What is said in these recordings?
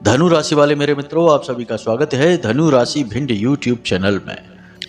धनु राशि वाले मेरे मित्रों, आप सभी का स्वागत है धनु राशि भिंड यूट्यूब चैनल में।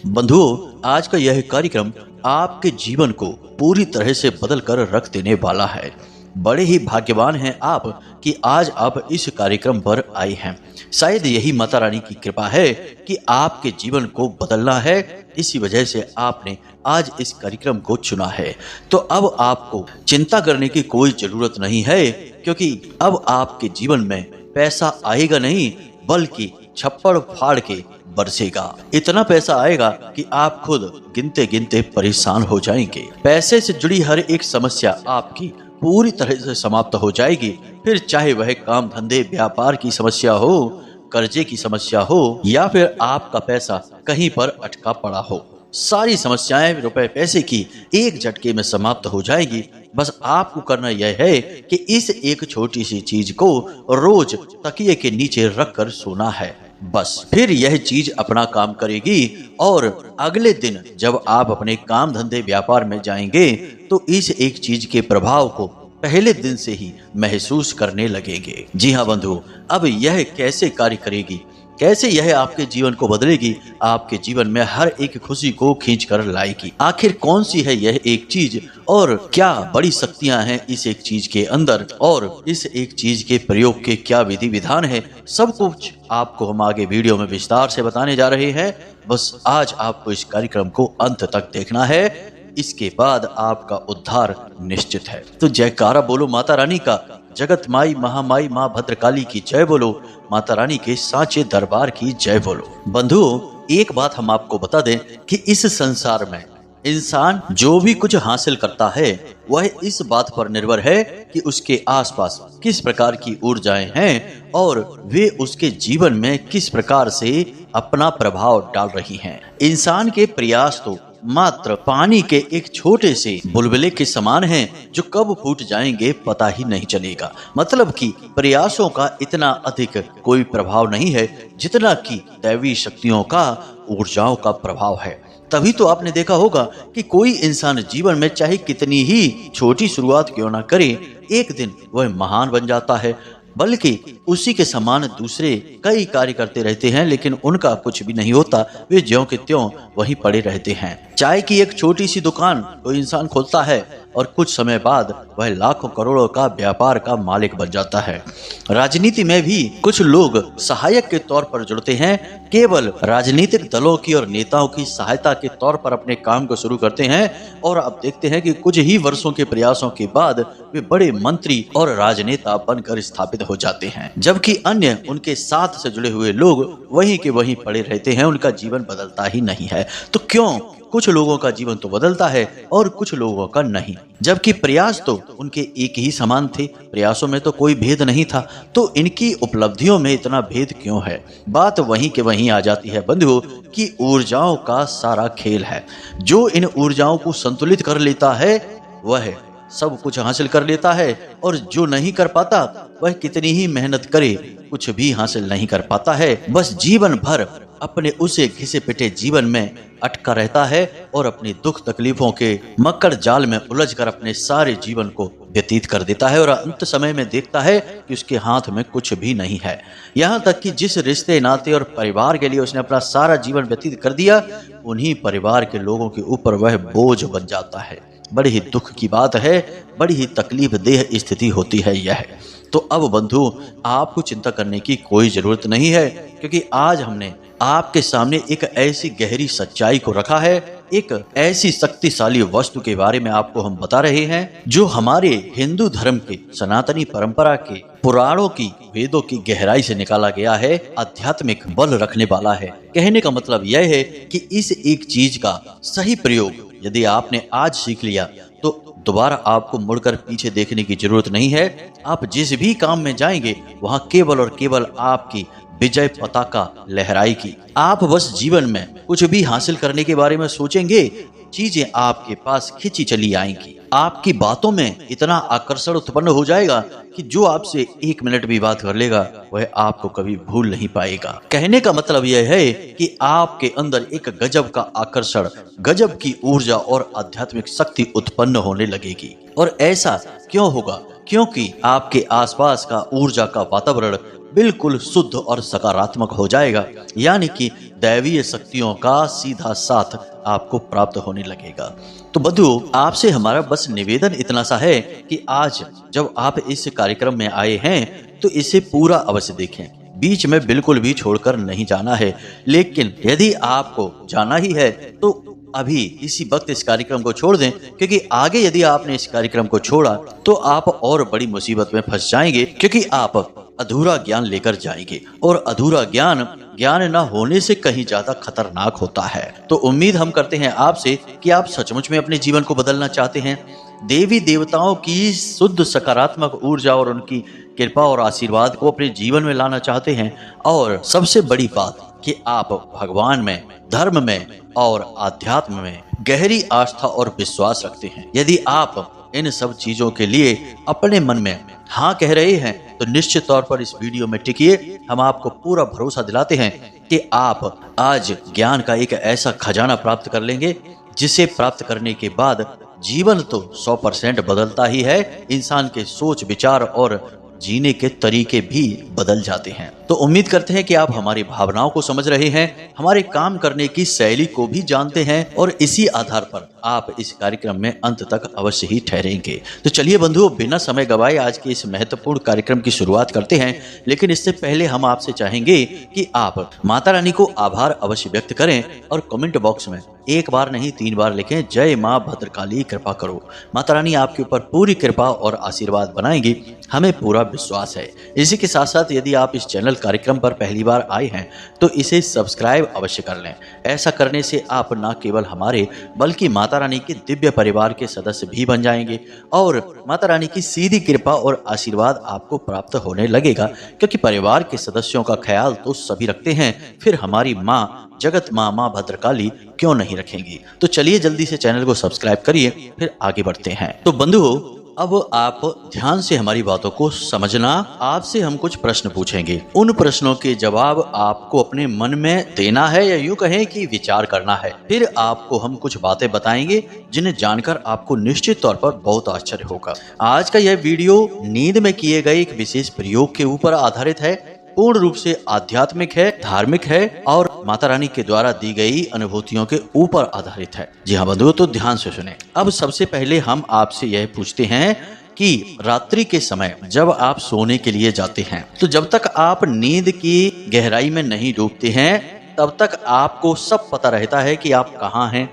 बंधुओं, आज का यह कार्यक्रम आपके जीवन को पूरी तरह से बदल कर रख देने वाला है। बड़े ही भाग्यवान हैं आप कि आज आप इस कार्यक्रम पर आए हैं। शायद यही माता रानी की कृपा है कि आपके जीवन को बदलना है, इसी वजह से आपने आज इस कार्यक्रम को चुना है। तो अब आपको चिंता करने की कोई जरूरत नहीं है, क्योंकि अब आपके जीवन में पैसा आएगा नहीं बल्कि छप्पड़ फाड़ के बरसेगा। इतना पैसा आएगा कि आप खुद गिनते गिनते परेशान हो जाएंगे। पैसे से जुड़ी हर एक समस्या आपकी पूरी तरह से समाप्त हो जाएगी। फिर चाहे वह काम धंधे व्यापार की समस्या हो, कर्जे की समस्या हो, या फिर आपका पैसा कहीं पर अटका पड़ा हो, सारी समस्याएं रुपए पैसे की एक झटके में समाप्त हो जाएगी। बस आपको करना यह है कि इस एक छोटी सी चीज को रोज तकिए के नीचे रख कर सोना है। बस फिर यह चीज अपना काम करेगी और अगले दिन जब आप अपने काम धंधे व्यापार में जाएंगे तो इस एक चीज के प्रभाव को पहले दिन से ही महसूस करने लगेंगे। जी हाँ बंधु, अब यह कैसे कार्य करेगी, कैसे यह आपके जीवन को बदलेगी, आपके जीवन में हर एक खुशी को खींच कर लाएगी। आखिर कौन सी है यह एक चीज और क्या बड़ी शक्तियां हैं इस एक चीज के अंदर, और इस एक चीज के प्रयोग के क्या विधि विधान है, सब कुछ आपको हम आगे वीडियो में विस्तार से बताने जा रहे हैं। बस आज आपको इस कार्यक्रम को अंत तक देखना है, इसके बाद आपका उद्धार निश्चित है। तो जयकारा बोलो माता रानी का, जगत माई महामाई माँ भद्रकाली की जय बोलो, माता रानी के साचे दरबार की जय बोलो। बंधुओं, एक बात हम आपको बता दें कि इस संसार में इंसान जो भी कुछ हासिल करता है वह इस बात पर निर्भर है कि उसके आसपास किस प्रकार की ऊर्जाएं हैं और वे उसके जीवन में किस प्रकार से अपना प्रभाव डाल रही हैं। इंसान के प्रयास तो मात्र पानी के एक छोटे से बुलबुले के समान हैं, जो कब फूट जाएंगे पता ही नहीं चलेगा। मतलब कि प्रयासों का इतना अधिक कोई प्रभाव नहीं है जितना कि दैवी शक्तियों का, ऊर्जाओं का प्रभाव है। तभी तो आपने देखा होगा कि कोई इंसान जीवन में चाहे कितनी ही छोटी शुरुआत क्यों ना करे, एक दिन वह महान बन जाता है। बल्कि उसी के समान दूसरे कई कार्य करते रहते हैं, लेकिन उनका कुछ भी नहीं होता, वे ज्यों के त्यों वहीं पड़े रहते हैं। चाय की एक छोटी सी दुकान कोई इंसान खोलता है और कुछ समय बाद वह लाखों करोड़ों का व्यापार का मालिक बन जाता है। राजनीति में भी कुछ लोग सहायक के तौर पर जुड़ते हैं, केवल राजनीतिक दलों की और नेताओं की सहायता के तौर पर अपने काम को शुरू करते हैं, और अब देखते हैं कि कुछ ही वर्षों के प्रयासों के बाद वे बड़े मंत्री और राजनेता बनकर स्थापित हो जाते हैं। जबकि अन्य उनके साथ से जुड़े हुए लोग वहीं के वहीं पड़े रहते हैं, उनका जीवन बदलता ही नहीं है। तो क्यों? कुछ लोगों का जीवन तो बदलता है और कुछ लोगों का नहीं, जबकि प्रयास तो उनके एक ही समान थे, प्रयासों में तो कोई भेद नहीं था। तो इनकी उपलब्धियों में इतना भेद क्यों है? बात वहीं के वहीं आ जाती है बंधुओं कि ऊर्जाओं का सारा खेल है। जो इन ऊर्जाओं को संतुलित कर लेता है वह सब कुछ हासिल कर लेता है, और जो नहीं कर पाता वह कितनी ही मेहनत करे कुछ भी हासिल नहीं कर पाता है। बस जीवन भर अपने उसे घिसे पिटे जीवन में अटका रहता है और अपनी दुख तकलीफों के मकड़ जाल में उलझकर अपने सारे जीवन को व्यतीत कर देता है, और अंत समय में देखता है कि उसके हाथ में कुछ भी नहीं है। यहाँ तक कि जिस रिश्ते नाते और परिवार के लिए उसने अपना सारा जीवन व्यतीत कर दिया, उन्हीं परिवार के लोगों के ऊपर वह बोझ बन जाता है। बड़ी ही दुख की बात है, बड़ी ही तकलीफ देह स्थिति होती है यह। तो अब बंधु, आपको चिंता करने की कोई जरूरत नहीं है, क्योंकि आज हमने आपके सामने एक ऐसी गहरी सच्चाई को रखा है, एक ऐसी शक्तिशाली वस्तु के बारे में आपको हम बता रहे हैं, जो हमारे हिंदू धर्म के सनातनी परंपरा के पुराणों की, वेदों की गहराई से निकाला गया है, आध्यात्मिक बल रखने वाला है। कहने का मतलब यह है कि इस एक चीज का सही प्रयोग यदि आपने आज सीख लिया तो दोबारा आपको मुड़कर पीछे देखने की जरूरत नहीं है। आप जिस भी काम में जाएंगे वहां केवल और केवल आपकी विजय पताका लहराएगी। आप बस जीवन में कुछ भी हासिल करने के बारे में सोचेंगे, चीजें आपके पास खिंची चली आएंगी। आपकी बातों में इतना आकर्षण उत्पन्न हो जाएगा कि जो आपसे एक मिनट भी बात कर लेगा वह आपको कभी भूल नहीं पाएगा। कहने का मतलब यह है कि आपके अंदर एक गजब का आकर्षण, गजब की ऊर्जा और आध्यात्मिक शक्ति उत्पन्न होने लगेगी। और ऐसा क्यों होगा? क्योंकि आपके आसपास का ऊर्जा का वातावरण बिल्कुल शुद्ध और सकारात्मक हो जाएगा, यानी कि दैवीय शक्तियों का सीधा साथ आपको प्राप्त होने लगेगा। तो बंधुओं, आपसे हमारा बस निवेदन इतना सा है कि आज जब आप इस कार्यक्रम में आए हैं तो इसे पूरा अवश्य देखें, बीच में बिल्कुल भी छोड़कर नहीं जाना है। लेकिन यदि आपको जाना ही है तो अभी इसी वक्त इस कार्यक्रम को छोड़ दें, क्योंकि आगे यदि आपने इस कार्यक्रम को छोड़ा तो आप और बड़ी मुसीबत में फंस जाएंगे, क्योंकि आप अधूरा ज्ञान लेकर जाएंगे और अधूरा ज्ञान ज्ञान न होने से कहीं ज्यादा खतरनाक होता है। तो उम्मीद हम करते हैं आपसे कि आप सचमुच में अपने जीवन को बदलना चाहते हैं, देवी देवताओं की शुद्ध सकारात्मक ऊर्जा और उनकी कृपा और आशीर्वाद को अपने जीवन में लाना चाहते हैं, और सबसे बड़ी बात कि आप भगवान में, धर्म में और आध्यात्म में गहरी आस्था और विश्वास रखते हैं। यदि आप इन सब चीजों के लिए अपने मन में हाँ कह रहे हैं तो निश्चित तौर पर इस वीडियो में टिकिए। हम आपको पूरा भरोसा दिलाते हैं कि आप आज ज्ञान का एक ऐसा खजाना प्राप्त कर लेंगे जिसे प्राप्त करने के बाद जीवन तो 100% बदलता ही है, इंसान के सोच विचार और जीने के तरीके भी बदल जाते हैं। तो उम्मीद करते हैं कि आप हमारी भावनाओं को समझ रहे हैं, हमारे काम करने की शैली को भी जानते हैं, और इसी आधार पर आप इस कार्यक्रम में अंत तक अवश्य ही ठहरेंगे। तो चलिए बंधुओं, बिना समय गवाए आज के इस महत्वपूर्ण कार्यक्रम की शुरुआत करते हैं। लेकिन इससे पहले हम आपसे चाहेंगे कि आप माता रानी को आभार अवश्य व्यक्त करें और कमेंट बॉक्स में एक बार नहीं 3 बार लिखें, जय माँ भद्रकाली कृपा करो। माता रानी आपके ऊपर पूरी कृपा और आशीर्वाद बनाएंगी, हमें पूरा विश्वास है। इसी के साथ साथ यदि आप इस चैनल कार्यक्रम पर पहली बार आए हैं तो इसे सब्सक्राइब अवश्य कर लें। ऐसा करने से आप न केवल हमारे बल्कि माता रानी के दिव्य परिवार के सदस्य भी बन जाएंगे और माता रानी की सीधी कृपा और आशीर्वाद आपको प्राप्त होने लगेगा, क्योंकि परिवार के सदस्यों का ख्याल तो सभी रखते हैं, फिर हमारी माँ जगत माँ भद्रकाली क्यों नहीं रखेंगी। तो चलिए जल्दी से चैनल को सब्सक्राइब करिए, फिर आगे बढ़ते हैं। तो बंधुओं, अब आप ध्यान से हमारी बातों को समझना। आपसे हम कुछ प्रश्न पूछेंगे, उन प्रश्नों के जवाब आपको अपने मन में देना है या यूं कहें कि विचार करना है। फिर आपको हम कुछ बातें बताएंगे जिन्हें जानकर आपको निश्चित तौर पर बहुत आश्चर्य होगा। आज का यह वीडियो नींद में किए गए एक विशेष प्रयोग के ऊपर आधारित है, पूर्ण रूप से आध्यात्मिक है, धार्मिक है और माता रानी के द्वारा दी गई अनुभूतियों के ऊपर आधारित है। जी हाँ बंधुओं, तो ध्यान से सुने। अब सबसे पहले हम आपसे यह पूछते हैं कि रात्रि के समय जब आप सोने के लिए जाते हैं तो जब तक आप नींद की गहराई में नहीं डूबते हैं तब तक आपको सब पता रहता है कि आप कहाँ हैं,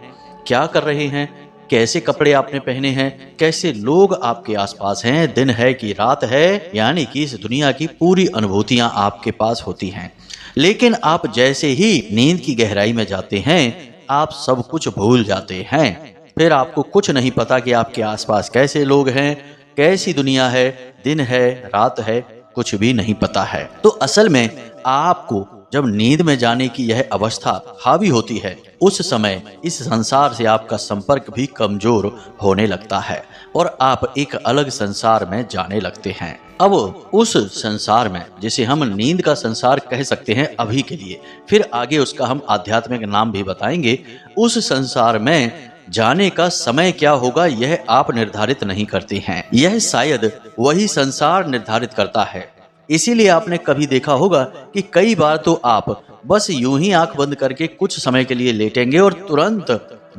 क्या कर रहे हैं, कैसे कपड़े आपने पहने हैं, कैसे लोग आपके आसपास हैं, दिन है कि रात है, यानी कि इस दुनिया की पूरी अनुभूतियां आपके पास होती हैं। लेकिन आप जैसे ही नींद की गहराई में जाते हैं आप सब कुछ भूल जाते हैं। फिर आपको कुछ नहीं पता कि आपके आसपास कैसे लोग हैं, कैसी दुनिया है, दिन है, रात है, कुछ भी नहीं पता है। तो असल में आपको जब नींद में जाने की यह अवस्था हावी होती है उस समय इस संसार से आपका संपर्क भी कमजोर होने लगता है और आप एक अलग संसार में जाने लगते हैं। अब उस संसार में, जिसे हम नींद का संसार कह सकते हैं अभी के लिए, फिर आगे उसका हम आध्यात्मिक नाम भी बताएंगे, उस संसार में जाने का समय क्या होगा यह आप निर्धारित नहीं करते हैं, यह शायद वही संसार निर्धारित करता है। इसीलिए आपने कभी देखा होगा कि कई बार तो आप बस यूं ही आंख बंद करके कुछ समय के लिए लेटेंगे और तुरंत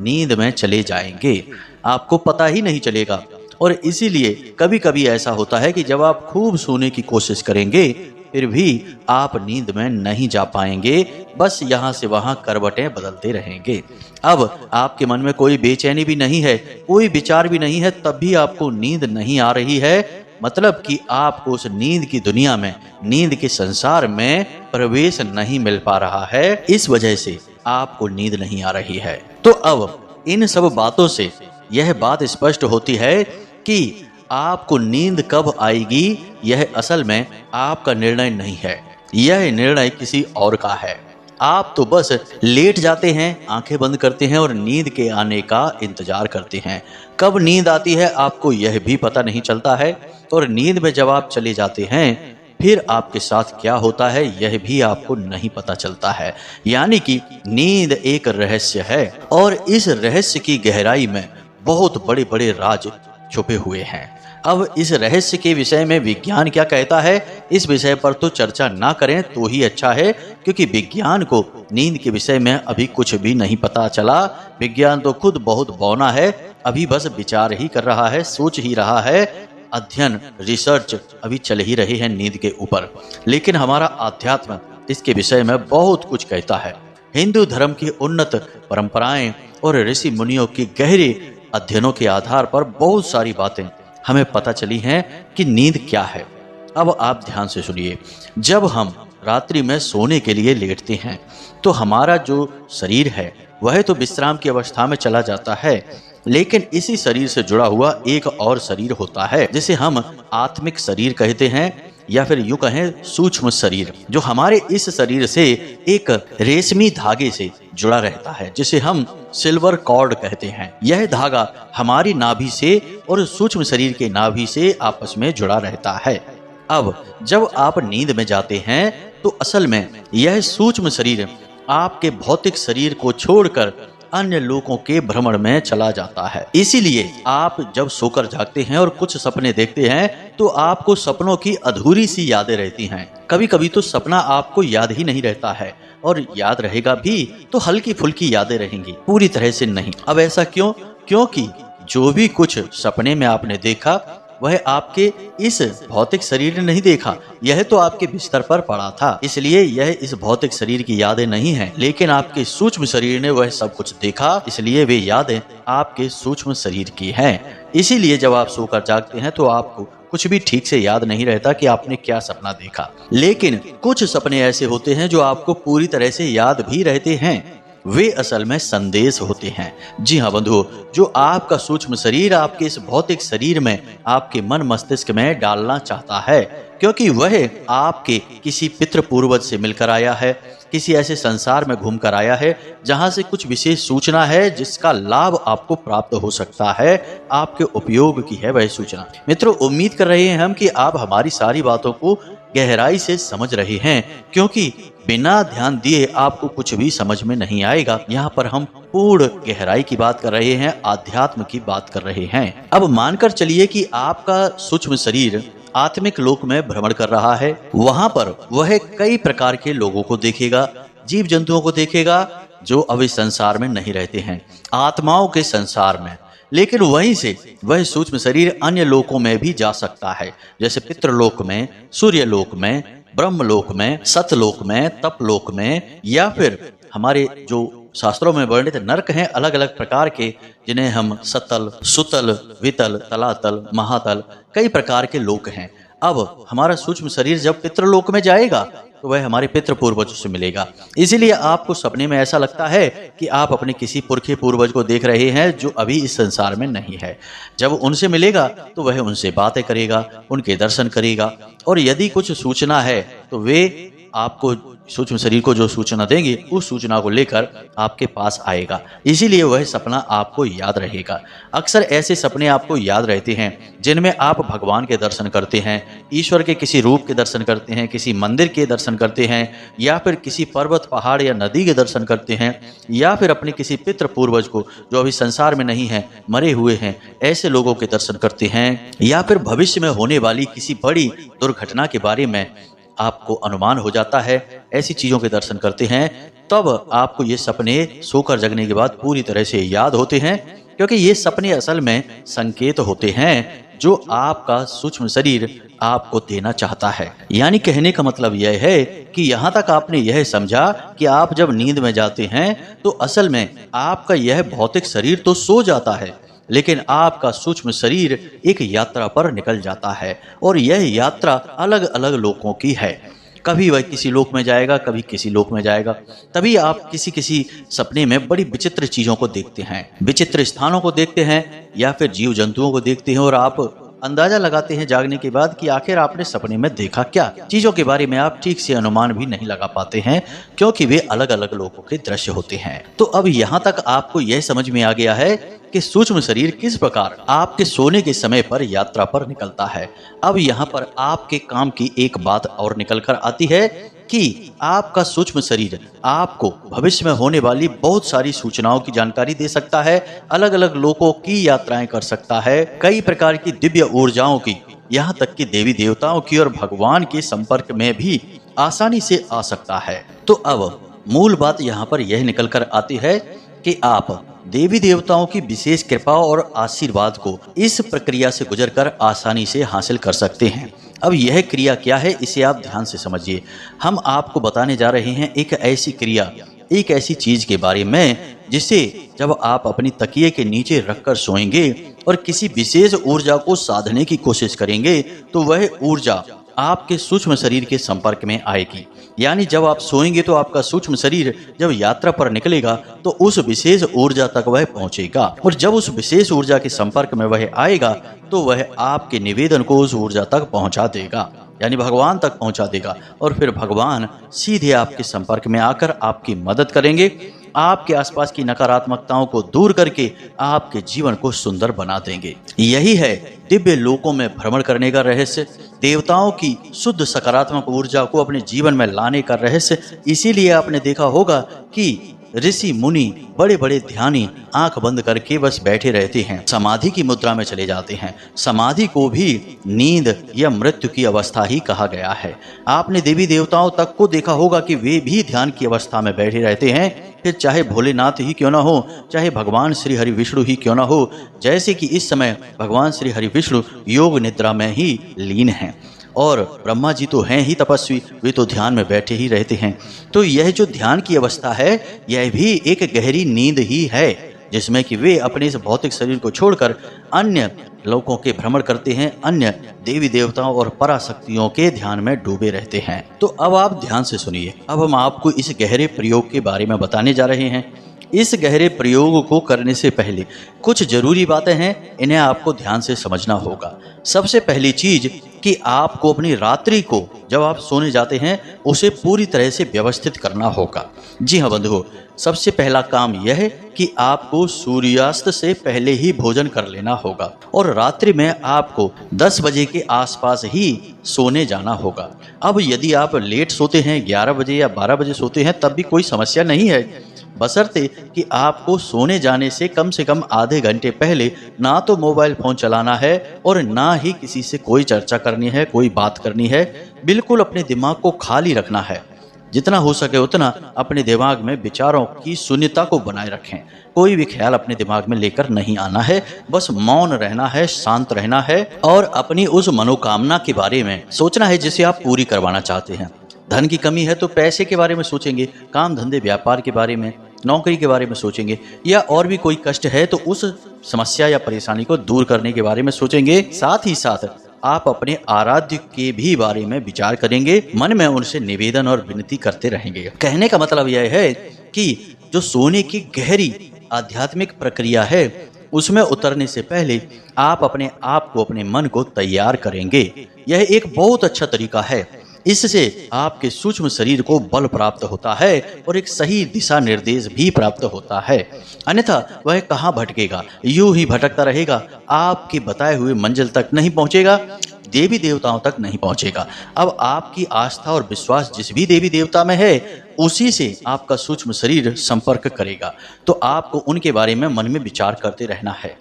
नींद में चले जाएंगे, आपको पता ही नहीं चलेगा। और इसीलिए कभी कभी ऐसा होता है कि जब आप खूब सोने की कोशिश करेंगे फिर भी आप नींद में नहीं जा पाएंगे, बस यहाँ से वहाँ करवटें बदलते रहेंगे। अब आपके मन में कोई बेचैनी भी नहीं है, कोई विचार भी नहीं है, तब भी आपको नींद नहीं आ रही है, मतलब कि आपको उस नींद की दुनिया में, नींद के संसार में प्रवेश नहीं मिल पा रहा है, इस वजह से आपको नींद नहीं आ रही है। तो अब इन सब बातों से यह बात स्पष्ट होती है कि आपको नींद कब आएगी यह असल में आपका निर्णय नहीं है, यह निर्णय किसी और का है। आप तो बस लेट जाते हैं, आंखें बंद करते हैं और नींद के आने का इंतजार करते हैं। कब नींद आती है आपको यह भी पता नहीं चलता है, और नींद में जब आप चले जाते हैं फिर आपके साथ क्या होता है यह भी आपको नहीं पता चलता है। यानी कि नींद एक रहस्य है और इस रहस्य की गहराई में बहुत बड़े बड़े राज छुपे हुए हैं। अब इस रहस्य के विषय में विज्ञान क्या कहता है, इस विषय पर तो चर्चा ना करें तो ही अच्छा है, क्योंकि विज्ञान को नींद के विषय में अभी कुछ भी नहीं पता चला। विज्ञान तो खुद बहुत बौना है, अभी बस विचार ही कर रहा है, सोच ही रहा है। अध्ययन, रिसर्च अभी चल ही रहे हैं नींद के ऊपर, लेकिन हमारा अध्यात्म इसके विषय में बहुत कुछ कहता है। हिंदू धर्म की उन्नत परंपराएं और ऋषि मुनियों की गहरे अध्ययनों के आधार पर बहुत सारी बातें हमें पता चली हैं कि नींद क्या है। अब आप ध्यान से सुनिए। जब हम रात्रि में सोने के लिए लेटते हैं तो हमारा जो शरीर है वह तो विश्राम की अवस्था में चला जाता है, लेकिन इसी शरीर से जुड़ा हुआ एक और शरीर होता है जिसे हम आत्मिक शरीर कहते हैं, या फिर यूं कहें सूक्ष्म शरीर, जो हमारे इस शरीर से एक रेशमी धागे से जुड़ा रहता है जिसे हम सिल्वर कॉर्ड कहते हैं। यह धागा हमारी नाभि से और सूक्ष्म शरीर के नाभि से आपस में जुड़ा रहता है। अब जब आप नींद में जाते हैं तो असल में यह सूक्ष्म शरीर आपके भौतिक शरीर को छोड़कर अन्य लोगों के भ्रमण में चला जाता है। इसीलिए आप जब सोकर जागते हैं और कुछ सपने देखते हैं तो आपको सपनों की अधूरी सी यादें रहती हैं। कभी कभी तो सपना आपको याद ही नहीं रहता है, और याद रहेगा भी तो हल्की फुल्की यादें रहेंगी, पूरी तरह से नहीं। अब ऐसा क्यों? क्योंकि जो भी कुछ सपने में आपने देखा वह आपके इस भौतिक शरीर ने नहीं देखा, यह तो आपके बिस्तर पर पड़ा था, इसलिए यह इस भौतिक शरीर की यादें नहीं है, लेकिन आपके सूक्ष्म शरीर ने वह सब कुछ देखा, इसलिए वे यादें आपके सूक्ष्म शरीर की हैं। इसीलिए जब आप सोकर जागते हैं तो आपको कुछ भी ठीक से याद नहीं रहता कि आपने क्या सपना देखा, लेकिन कुछ सपने ऐसे होते हैं जो आपको पूरी तरह से याद भी रहते हैं। वे असल में संदेश होते हैं। जी हाँ बंधुओं, जो आपका सूक्ष्म शरीर आपके इस भौतिक शरीर में, आपके मन मस्तिष्क में डालना चाहता है, क्योंकि वह आपके किसी पितृ पूर्वज से मिलकर आया है, किसी ऐसे संसार में घूमकर आया है जहां से कुछ विशेष सूचना है जिसका लाभ आपको प्राप्त हो सकता है, आपके उपयोग की है वह सूचना। मित्रों, उम्मीद कर रहे हैं हम कि आप हमारी सारी बातों को गहराई से समझ रहे हैं, क्योंकि बिना ध्यान दिए आपको कुछ भी समझ में नहीं आएगा। यहाँ पर हम पूर्ण गहराई की बात कर रहे हैं, आध्यात्म की बात कर रहे हैं। अब मानकर चलिए कि आपका सूक्ष्म शरीर आत्मिक लोक में भ्रमण कर रहा है। वहां पर वह कई प्रकार के लोगों को देखेगा, जीव जंतुओं को देखेगा जो अभी संसार में नहीं रहते हैं, आत्माओं के संसार में। लेकिन वहीं से वह सूक्ष्म शरीर अन्य लोकों में भी जा सकता है, जैसे पितृलोक में, सूर्यलोक में, ब्रह्मलोक में, सतलोक में, तपलोक में, या फिर हमारे जो शास्त्रों में वर्णित नरक हैं अलग अलग प्रकार के, जिन्हें हम सतल, सुतल, वितल, तलातल, महातल, कई प्रकार के लोक हैं। अब हमारा सूक्ष्म शरीर जब पितृलोक में जाएगा तो वह हमारे पितृ पूर्वजों से मिलेगा। इसीलिए आपको सपने में ऐसा लगता है कि आप अपने किसी पुरखे पूर्वज को देख रहे हैं जो अभी इस संसार में नहीं है। जब उनसे मिलेगा तो वह उनसे बातें करेगा, उनके दर्शन करेगा, और यदि कुछ सूचना है तो वे आपको सूक्ष्म शरीर को जो सूचना देंगे उस सूचना को लेकर आपके पास आएगा। इसीलिए वह सपना आपको याद रहेगा। अक्सर ऐसे सपने आपको याद रहते हैं जिनमें आप भगवान के दर्शन करते हैं, ईश्वर के किसी रूप के दर्शन करते हैं, किसी मंदिर के दर्शन करते हैं, या फिर किसी पर्वत, पहाड़ या नदी के दर्शन करते हैं, या फिर अपने किसी पितृ पूर्वज को जो अभी संसार में नहीं है, मरे हुए हैं, ऐसे लोगों के दर्शन करते हैं, या फिर भविष्य में होने वाली किसी बड़ी दुर्घटना के बारे में आपको अनुमान हो जाता है, ऐसी चीजों के दर्शन करते हैं। तब आपको ये सपने सोकर जगने के बाद पूरी तरह से याद होते हैं, क्योंकि ये सपने असल में संकेत होते हैं जो आपका सूक्ष्म शरीर आपको देना चाहता है। यानी कहने का मतलब यह है कि यहाँ तक आपने यह समझा कि आप जब नींद में जाते हैं तो असल में आपका यह भौतिक शरीर तो सो जाता है, लेकिन आपका सूक्ष्म शरीर एक यात्रा पर निकल जाता है, और यह यात्रा अलग अलग लोकों की है। कभी वह किसी लोक में जाएगा, कभी किसी लोक में जाएगा। तभी आप किसी किसी सपने में बड़ी विचित्र चीजों को देखते हैं, विचित्र स्थानों को देखते हैं, या फिर जीव जंतुओं को देखते हैं, और आप अंदाजा लगाते हैं जागने के बाद कि आखिर आपने सपने में देखा क्या। चीजों के बारे में आप ठीक से अनुमान भी नहीं लगा पाते हैं, क्योंकि वे अलग अलग लोगों के दृश्य होते हैं। तो अब यहाँ तक आपको यह समझ में आ गया है कि सूक्ष्म शरीर किस प्रकार आपके सोने के समय पर यात्रा पर निकलता है। अब यहाँ पर आपके काम की एक बात और निकल कर आती है कि आपका सूक्ष्म शरीर आपको भविष्य में होने वाली बहुत सारी सूचनाओं की जानकारी दे सकता है, अलग अलग लोगों की यात्राएं कर सकता है, कई प्रकार की दिव्य ऊर्जाओं की, यहाँ तक कि देवी देवताओं की और भगवान के संपर्क में भी आसानी से आ सकता है। तो अब मूल बात यहाँ पर यह निकल कर आती है कि आप देवी देवताओं की विशेष कृपा और आशीर्वाद को इस प्रक्रिया से गुजरकर आसानी से हासिल कर सकते हैं। अब यह क्रिया क्या है, इसे आप ध्यान से समझिए। हम आपको बताने जा रहे हैं एक ऐसी क्रिया, एक ऐसी चीज के बारे में जिसे जब आप अपनी तकिए के नीचे रखकर सोएंगे और किसी विशेष ऊर्जा को साधने की कोशिश करेंगे तो वह ऊर्जा आपके सूक्ष्म शरीर के संपर्क में आएगी। यानी जब आप सोएंगे तो आपका सूक्ष्म शरीर जब यात्रा पर निकलेगा तो उस विशेष ऊर्जा तक वह पहुंचेगा, और जब उस विशेष ऊर्जा के संपर्क में वह आएगा तो वह आपके निवेदन को उस ऊर्जा तक पहुंचा देगा, यानी भगवान तक पहुंचा देगा, और फिर भगवान सीधे आपके संपर्क में आकर आपकी मदद करेंगे, आपके आसपास की नकारात्मकताओं को दूर करके आपके जीवन को सुंदर बना देंगे। यही है दिव्य लोकों में भ्रमण करने का रहस्य, देवताओं की शुद्ध सकारात्मक ऊर्जा को अपने जीवन में लाने का रहस्य। इसीलिए आपने देखा होगा कि ऋषि मुनि बड़े बड़े ध्यानी आंख बंद करके बस बैठे रहते हैं, समाधि की मुद्रा में चले जाते हैं। समाधि को भी नींद या मृत्यु की अवस्था ही कहा गया है। आपने देवी देवताओं तक को देखा होगा कि वे भी ध्यान की अवस्था में बैठे रहते हैं, फिर चाहे भोलेनाथ ही क्यों ना हो, चाहे भगवान श्री हरि विष्णु ही क्यों ना हो। जैसे कि इस समय भगवान श्री हरि विष्णु योग निद्रा में ही लीन हैं, और ब्रह्मा जी तो हैं ही तपस्वी, वे तो ध्यान में बैठे ही रहते हैं। तो यह जो ध्यान की अवस्था है यह भी एक गहरी नींद ही है, जिसमें कि वे अपने इस भौतिक शरीर को छोड़कर अन्य लोकों के भ्रमण करते हैं, अन्य देवी देवताओं और पराशक्तियों के ध्यान में डूबे रहते हैं। तो अब आप ध्यान से सुनिए, अब हम आपको इस गहरे प्रयोग के बारे में बताने जा रहे हैं। इस गहरे प्रयोग को करने से पहले कुछ जरूरी बातें हैं, इन्हें आपको ध्यान से समझना होगा। सबसे पहली चीज कि आपको अपनी रात्रि को जब आप सोने जाते हैं उसे पूरी तरह से व्यवस्थित करना होगा। जी हाँ बंधुओं, सबसे पहला काम यह है कि आपको सूर्यास्त से पहले ही भोजन कर लेना होगा, और रात्रि में आपको 10 बजे के आसपास ही सोने जाना होगा। अब यदि आप लेट सोते हैं, 11 बजे या 12 बजे सोते हैं, तब भी कोई समस्या नहीं है, बशर्ते कि आपको सोने जाने से कम आधे घंटे पहले ना तो मोबाइल फोन चलाना है और ना ही किसी से कोई चर्चा करनी है, कोई बात करनी है। बिल्कुल अपने दिमाग को खाली रखना है, जितना हो सके उतना अपने दिमाग में विचारों की शून्यता को बनाए रखें। कोई भी ख्याल अपने दिमाग में लेकर नहीं आना है, बस मौन रहना है, शांत रहना है, और अपनी उस मनोकामना के बारे में सोचना है जिसे आप पूरी करवाना चाहते हैं। धन की कमी है तो पैसे के बारे में सोचेंगे, काम धंधे व्यापार के बारे में, नौकरी के बारे में सोचेंगे, या और भी कोई कष्ट है तो उस समस्या या परेशानी को दूर करने के बारे में सोचेंगे। साथ ही साथ आप अपने आराध्य के भी बारे में विचार करेंगे, मन में उनसे निवेदन और विनती करते रहेंगे। कहने का मतलब यह है कि जो सोने की गहरी आध्यात्मिक प्रक्रिया है उसमें उतरने से पहले आप अपने आप को, अपने मन को तैयार करेंगे। यह एक बहुत अच्छा तरीका है, इससे आपके सूक्ष्म शरीर को बल प्राप्त होता है और एक सही दिशा निर्देश भी प्राप्त होता है। अन्यथा वह कहाँ भटकेगा, यूं ही भटकता रहेगा, आपके बताए हुए मंजिल तक नहीं पहुंचेगा, देवी देवताओं तक नहीं पहुंचेगा। अब आपकी आस्था और विश्वास जिस भी देवी देवता में है उसी से आपका सूक्ष्म शरीर संपर्क करेगा, तो आपको उनके बारे में मन में विचार करते रहना है।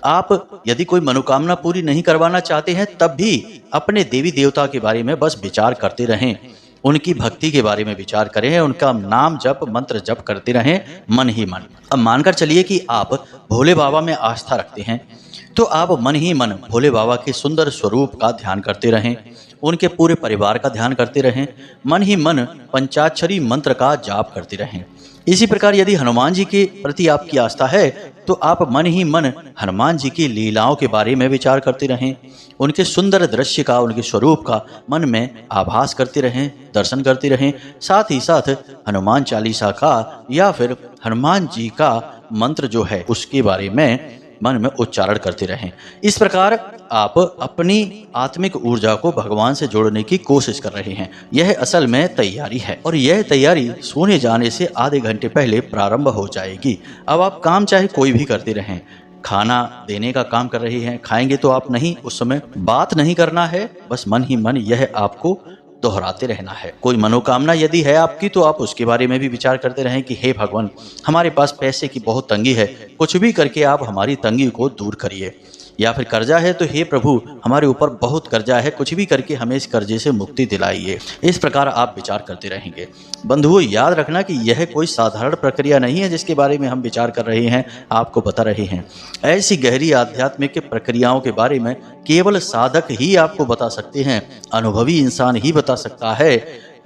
आप यदि कोई मनोकामना पूरी नहीं करवाना चाहते हैं तब भी अपने देवी देवता के बारे में बस विचार करते रहें, उनकी भक्ति के बारे में विचार करें, उनका नाम जप मंत्र जप करते रहें मन ही मन। अब मानकर चलिए कि आप भोले बाबा में आस्था रखते हैं, तो आप मन ही मन भोले बाबा के सुंदर स्वरूप का ध्यान करते रहें, उनके पूरे परिवार का ध्यान करते रहें, मन ही मन पंचाक्षरी मंत्र का जाप करते रहें। इसी प्रकार यदि हनुमान जी के प्रति आपकी आस्था है तो आप मन ही मन हनुमान जी की लीलाओं के बारे में विचार करते रहें, उनके सुंदर दृश्य का, उनके स्वरूप का मन में आभास करते रहें, दर्शन करते रहें। साथ ही साथ हनुमान चालीसा का या फिर हनुमान जी का मंत्र जो है उसके बारे में मन में उच्चारण करते रहें। इस प्रकार आप अपनी आत्मिक ऊर्जा को भगवान से जोड़ने की कोशिश कर रहे हैं। यह असल में तैयारी है, और यह तैयारी सोने जाने से आधे घंटे पहले प्रारंभ हो जाएगी। अब आप काम चाहे कोई भी करते रहें, खाना देने का काम कर रही हैं। खाएंगे तो आप नहीं, उस समय बात नहीं करना है, बस मन ही मन यह आपको दोहराते रहना है। कोई मनोकामना यदि है आपकी तो आप उसके बारे में भी विचार करते रहें कि हे भगवान, हमारे पास पैसे की बहुत तंगी है, कुछ भी करके आप हमारी तंगी को दूर करिए। या फिर कर्जा है तो हे प्रभु, हमारे ऊपर बहुत कर्जा है, कुछ भी करके हमें इस कर्जे से मुक्ति दिलाइए। इस प्रकार आप विचार करते रहेंगे। बंधुओं, याद रखना कि यह कोई साधारण प्रक्रिया नहीं है जिसके बारे में हम विचार कर रहे हैं, आपको बता रहे हैं। ऐसी गहरी आध्यात्मिक प्रक्रियाओं के बारे में केवल साधक ही आपको बता सकते हैं, अनुभवी इंसान ही बता सकता है।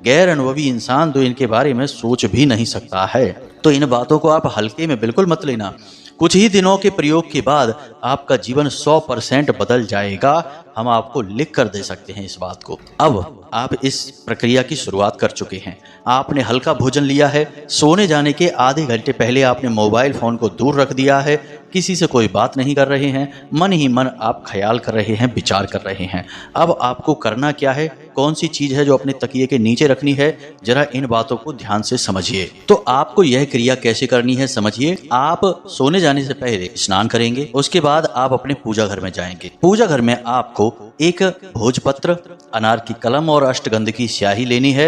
गैर अनुभवी इंसान तो इनके बारे में सोच भी नहीं सकता है। तो इन बातों को आप हल्के में बिल्कुल मत लेना। कुछ ही दिनों के प्रयोग के बाद आपका जीवन 100% बदल जाएगा। हम आपको लिख कर दे सकते हैं इस बात को। अब आप इस प्रक्रिया की शुरुआत कर चुके हैं। आपने हल्का भोजन लिया है, सोने जाने के आधे घंटे पहले आपने मोबाइल फ़ोन को दूर रख दिया है, किसी से कोई बात नहीं कर रहे हैं, मन ही मन आप ख्याल कर रहे हैं, विचार कर रहे हैं। अब आपको करना क्या है, कौन सी चीज़ है जो अपने तकिए के नीचे रखनी है, जरा इन बातों को ध्यान से समझिए। तो आपको यह क्रिया कैसे करनी है समझिए। आप सोने जाने से पहले स्नान करेंगे, उसके बाद आप अपने पूजा घर में जाएंगे। पूजा घर में आपको एक भोजपत्र, अनार की कलम और अष्टगंध की स्याही लेनी है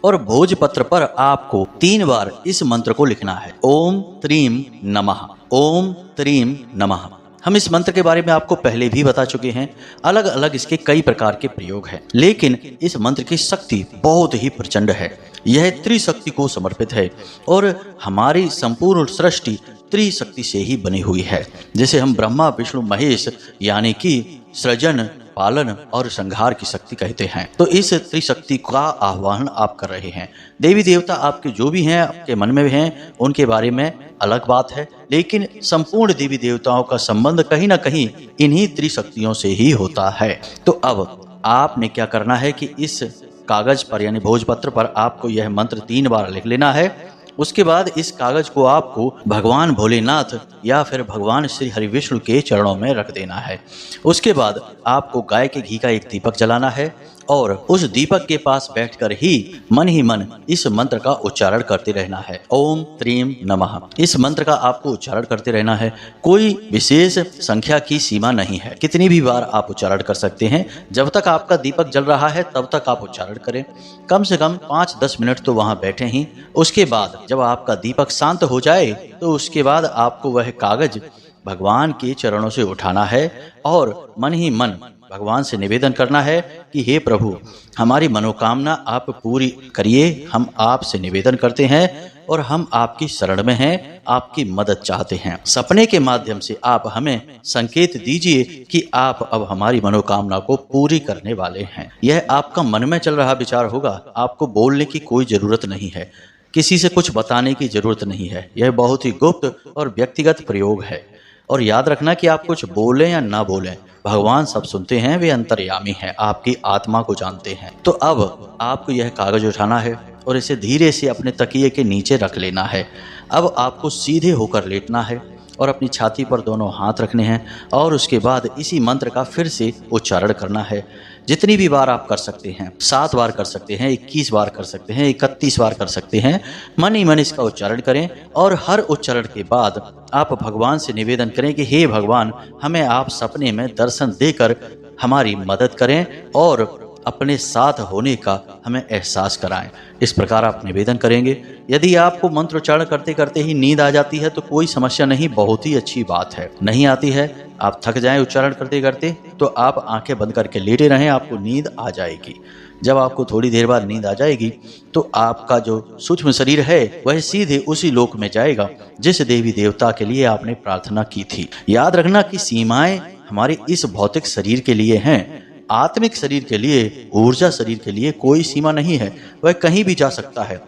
और भोजपत्र पर आपको 3 बार इस मंत्र को लिखना है, ओम त्रीम नमः, ओम त्रीम नमः। हम इस मंत्र के बारे में आपको पहले भी बता चुके हैं। अलग अलग इसके कई प्रकार के प्रयोग हैं, लेकिन इस मंत्र की शक्ति बहुत ही प्रचंड है। यह त्रिशक्ति को समर्पित है और हमारी संपूर्ण सृष्टि त्रिशक्ति से ही बनी हुई है। जैसे हम ब्रह्मा विष्णु महेश यानी कि सृजन, पालन और संहार की शक्ति कहते हैं, तो इस त्रिशक्ति का आह्वान आप कर रहे हैं। देवी देवता आपके जो भी हैं, आपके मन में हैं, उनके बारे में अलग बात है, लेकिन संपूर्ण देवी देवताओं का संबंध कहीं ना कहीं इन्हीं त्रिशक्तियों से ही होता है। तो अब आपने क्या करना है कि इस कागज पर यानी भोजपत्र पर आपको यह मंत्र 3 बार लिख लेना है। उसके बाद इस कागज को आपको भगवान भोलेनाथ या फिर भगवान श्री हरि विष्णु के चरणों में रख देना है। उसके बाद आपको गाय के घी का एक दीपक जलाना है और उस दीपक के पास बैठकर ही मन इस मंत्र का उच्चारण करते रहना है, ओम त्रीम नमः। इस मंत्र का आपको उच्चारण करते रहना है। कोई विशेष संख्या की सीमा नहीं है, कितनी भी बार आप उच्चारण कर सकते हैं। जब तक आपका दीपक जल रहा है तब तक आप उच्चारण करें। कम से कम 5-10 मिनट तो वहां बैठे ही। उसके बाद जब आपका दीपक शांत हो जाए तो उसके बाद आपको वह कागज भगवान के चरणों से उठाना है और मन ही मन भगवान से निवेदन करना है कि हे प्रभु, हमारी मनोकामना आप पूरी करिए। हम आपसे निवेदन करते हैं और हम आपकी शरण में हैं, आपकी मदद चाहते हैं। सपने के माध्यम से आप हमें संकेत दीजिए कि आप अब हमारी मनोकामना को पूरी करने वाले हैं। यह आपका मन में चल रहा विचार होगा, आपको बोलने की कोई जरूरत नहीं है, किसी से कुछ बताने की जरूरत नहीं है। यह बहुत ही गुप्त और व्यक्तिगत प्रयोग है। और याद रखना कि आप कुछ बोलें या ना बोलें, भगवान सब सुनते हैं, वे अंतर्यामी हैं, आपकी आत्मा को जानते हैं। तो अब आपको यह कागज उठाना है और इसे धीरे से अपने तकिए के नीचे रख लेना है। अब आपको सीधे होकर लेटना है और अपनी छाती पर दोनों हाथ रखने हैं और उसके बाद इसी मंत्र का फिर से उच्चारण करना है। जितनी भी बार आप कर सकते हैं, 7 बार कर सकते हैं, 21 बार कर सकते हैं, 31 बार कर सकते हैं। मन ही मन इसका उच्चारण करें और हर उच्चारण के बाद आप भगवान से निवेदन करें कि हे भगवान, हमें आप सपने में दर्शन देकर हमारी मदद करें और अपने साथ होने का हमें एहसास कराएं। इस प्रकार आप निवेदन करेंगे। यदि आपको मंत्रोच्चारण करते करते ही नींद आ जाती है तो कोई समस्या नहीं, बहुत ही अच्छी बात है। नहीं आती है, आप थक जाएं उच्चारण करते करते, तो आप आंखें बंद करके लेटे रहें, आपको नींद आ जाएगी। जब आपको थोड़ी देर बाद नींद आ जाएगी तो आपका जो सूक्ष्म शरीर है वह सीधे उसी लोक में जाएगा जिस देवी देवता के लिए आपने प्रार्थना की थी। याद रखना कि सीमाएं हमारे इस भौतिक शरीर के लिए हैं, आत्मिक शरीर के लिए, ऊर्जा शरीर के लिए कोई सीमा नहीं है, वह कहीं भी जा सकता है।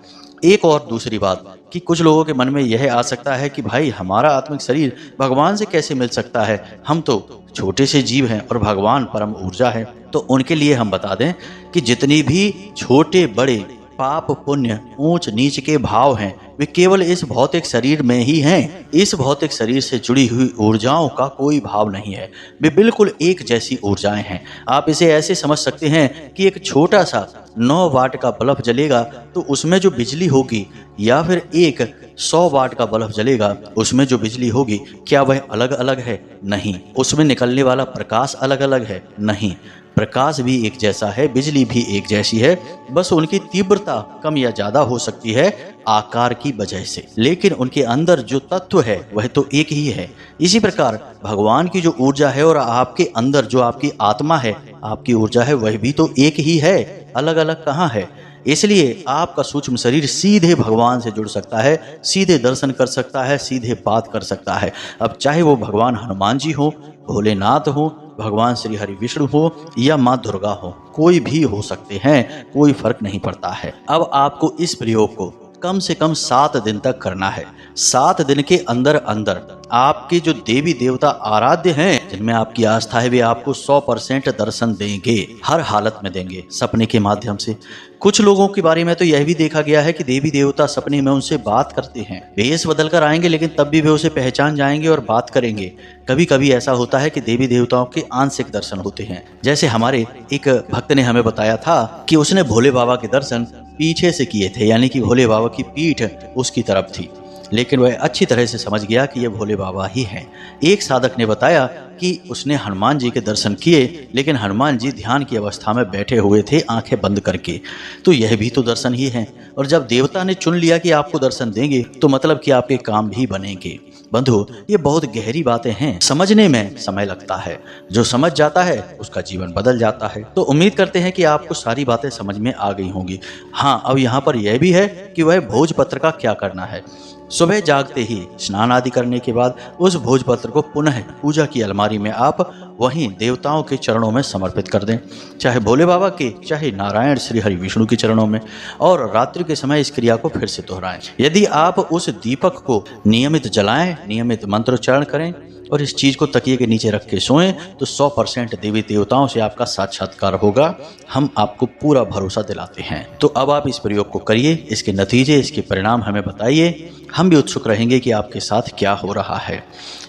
एक और दूसरी बात कि कुछ लोगों के मन में यह आ सकता है कि भाई, हमारा आत्मिक शरीर भगवान से कैसे मिल सकता है, हम तो छोटे से जीव हैं और भगवान परम ऊर्जा है। तो उनके लिए हम बता दें कि जितनी भी छोटे बड़े पाप पुण्य ऊंच नीच के भाव हैं, वे केवल इस भौतिक शरीर में ही हैं। इस भौतिक शरीर से जुड़ी हुई ऊर्जाओं का कोई भाव नहीं है, वे बिल्कुल एक जैसी ऊर्जाएं हैं। आप इसे ऐसे समझ सकते हैं कि एक छोटा सा 9 वाट का बल्ब जलेगा तो उसमें जो बिजली होगी, या फिर एक 100 वाट का बल्ब जलेगा उसमें जो बिजली होगी, क्या वह अलग अलग है? नहीं। उसमें निकलने वाला प्रकाश अलग अलग है? नहीं। प्रकाश भी एक जैसा है, बिजली भी एक जैसी है, बस उनकी तीव्रता कम या ज्यादा हो सकती है आकार की वजह से, लेकिन उनके अंदर जो तत्व है वह तो एक ही है। इसी प्रकार भगवान की जो ऊर्जा है और आपके अंदर जो आपकी आत्मा है, आपकी ऊर्जा है, वह भी तो एक ही है, अलग अलग कहाँ है। इसलिए आपका सूक्ष्म शरीर सीधे भगवान से जुड़ सकता है, सीधे दर्शन कर सकता है, सीधे बात कर सकता है। अब चाहे वो भगवान हनुमान जी हो, भोलेनाथ हो, भगवान श्री हरि विष्णु हो या माँ दुर्गा हो, कोई भी हो सकते हैं, कोई फर्क नहीं पड़ता है। अब आपको इस प्रयोग को कम से कम 7 दिन तक करना है। 7 दिन के अंदर अंदर आपके जो देवी देवता आराध्य हैं, जिनमें आपकी आस्था है, वे आपको 100% दर्शन देंगे, हर हालत में देंगे, सपने के माध्यम से। कुछ लोगों के बारे में तो यह भी देखा गया है कि देवी देवता सपने में उनसे बात करते हैं। वेश बदल कर आएंगे लेकिन तब भी वे उसे पहचान जाएंगे और बात करेंगे। कभी कभी ऐसा होता है कि देवी देवताओं के आंशिक दर्शन होते हैं। जैसे हमारे एक भक्त ने हमें बताया था कि उसने भोले बाबा के दर्शन पीछे से किए थे, यानी कि भोले बाबा की पीठ उसकी तरफ थी, लेकिन वह अच्छी तरह से समझ गया कि ये भोले बाबा ही हैं। एक साधक ने बताया कि उसने हनुमान जी के दर्शन किए, लेकिन हनुमान जी ध्यान की अवस्था में बैठे हुए थे आंखें बंद करके। तो यह भी तो दर्शन ही है। और जब देवता ने चुन लिया कि आपको दर्शन देंगे, तो मतलब कि आपके काम भी बनेंगे। बंधु, ये बहुत गहरी बातें हैं, समझने में समय लगता है। जो समझ जाता है उसका जीवन बदल जाता है। तो उम्मीद करते हैं कि आपको सारी बातें समझ में आ गई होंगी। हाँ, अब यहाँ पर यह भी है कि वह भोजपत्र का क्या करना है। सुबह जागते ही स्नान आदि करने के बाद उस भोजपत्र को पुनः पूजा की अलमारी में आप वहीं देवताओं के चरणों में समर्पित कर दें, चाहे भोले बाबा के, चाहे नारायण श्री हरि विष्णु के चरणों में, और रात्रि के समय इस क्रिया को फिर से दोहराएं। यदि आप उस दीपक को नियमित जलाएं, नियमित मंत्रोच्चारण करें और इस चीज को तकिए के नीचे रख के सोएं, तो 100% देवी देवताओं से आपका साक्षात्कार होगा। हम आपको पूरा भरोसा दिलाते हैं। तो अब आप इस प्रयोग को करिए, इसके नतीजे, इसके परिणाम हमें बताइए। हम भी उत्सुक रहेंगे कि आपके साथ क्या हो रहा है।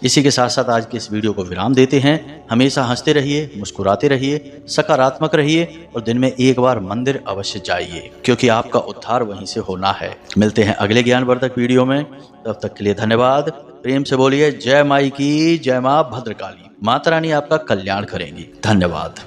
इसी के साथ साथ आज के इस वीडियो को विराम देते हैं। हमेशा हंसते रहिए, मुस्कुराते रहिए, सकारात्मक रहिए और दिन में एक बार मंदिर अवश्य जाइए, क्योंकि आपका उद्धार वहीं से होना है। मिलते हैं अगले ज्ञानवर्धक वीडियो में, तब तक के लिए धन्यवाद। प्रेम से बोलिए जय माई की, जय माँ भद्रकाली। माता रानी आपका कल्याण करेंगी। धन्यवाद।